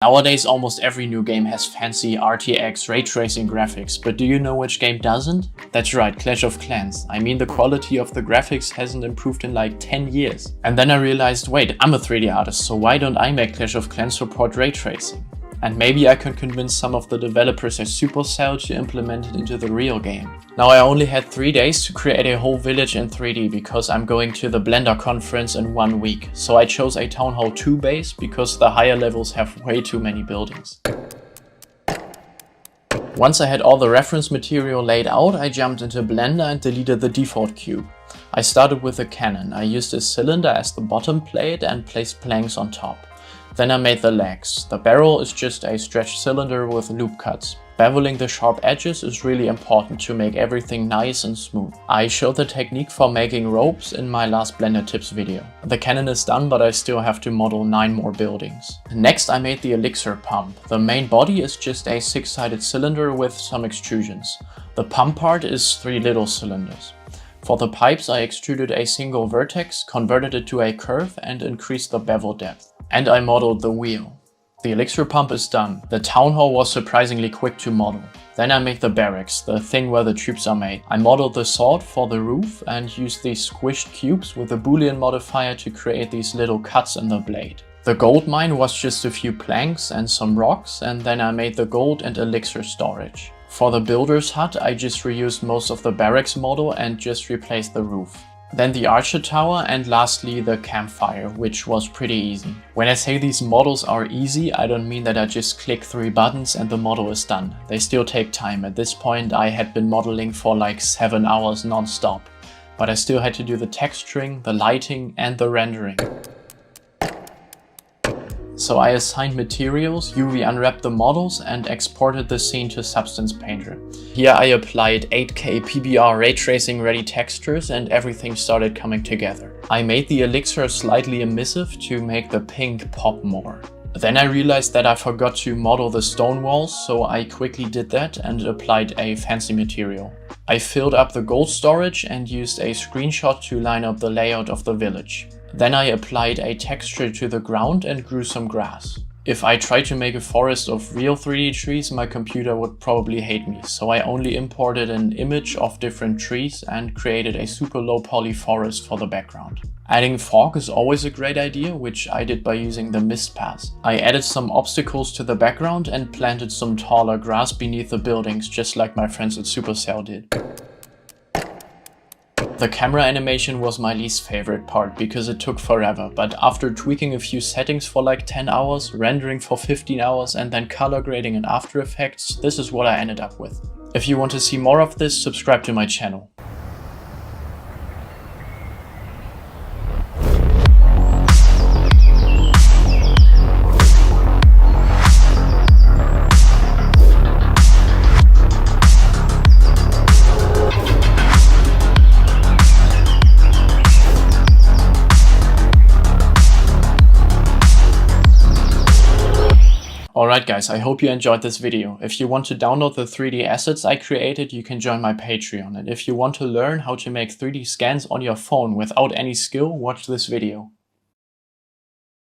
Nowadays, almost every new game has fancy RTX ray tracing graphics, but do you know which game doesn't? That's right, Clash of Clans. I mean, the quality of the graphics hasn't improved in like 10 years. And then I realized, wait, I'm a 3D artist, so why don't I make Clash of Clans support ray tracing? And maybe I can convince some of the developers at Supercell to implement it into the real game. Now, I only had 3 days to create a whole village in 3D because I'm going to the Blender conference in 1 week. So I chose a Town Hall 2 base because the higher levels have way too many buildings. Once I had all the reference material laid out, I jumped into Blender and deleted the default cube. I started with a cannon. I used a cylinder as the bottom plate and placed planks on top. Then I made the legs. The barrel is just a stretched cylinder with loop cuts. Beveling the sharp edges is really important to make everything nice and smooth. I showed the technique for making ropes in my last Blender tips video. The cannon is done, but I still have to model 9 more buildings. Next I made the elixir pump. The main body is just a 6-sided cylinder with some extrusions. The pump part is 3 little cylinders. For the pipes I extruded a single vertex, converted it to a curve and increased the bevel depth. And I modeled the wheel. The elixir pump is done. The town hall was surprisingly quick to model. Then I made the barracks, the thing where the troops are made. I modeled the sword for the roof and used these squished cubes with a boolean modifier to create these little cuts in the blade. The gold mine was just a few planks and some rocks, and then I made the gold and elixir storage. For the builder's hut I just reused most of the barracks model and just replaced the roof. Then the archer tower, and lastly the campfire, which was pretty easy. When I say these models are easy, I don't mean that I just click 3 buttons and the model is done. They still take time. At this point I had been modeling for like 7 hours non-stop, but I still had to do the texturing, the lighting and the rendering. So I assigned materials, UV unwrapped the models and exported the scene to Substance Painter. Here I applied 8K PBR ray tracing ready textures and everything started coming together. I made the elixir slightly emissive to make the pink pop more. Then I realized that I forgot to model the stone walls, so I quickly did that and applied a fancy material. I filled up the gold storage and used a screenshot to line up the layout of the village. Then I applied a texture to the ground and grew some grass. If I tried to make a forest of real 3D trees, my computer would probably hate me, so I only imported an image of different trees and created a super low poly forest for the background. Adding fog is always a great idea, which I did by using the mist pass. I added some obstacles to the background and planted some taller grass beneath the buildings, just like my friends at Supercell did. The camera animation was my least favorite part because it took forever, but after tweaking a few settings for like 10 hours, rendering for 15 hours and then color grading in After Effects, this is what I ended up with. If you want to see more of this, subscribe to my channel. Alright guys, I hope you enjoyed this video. If you want to download the 3D assets I created, you can join my Patreon. And if you want to learn how to make 3D scans on your phone without any skill, watch this video.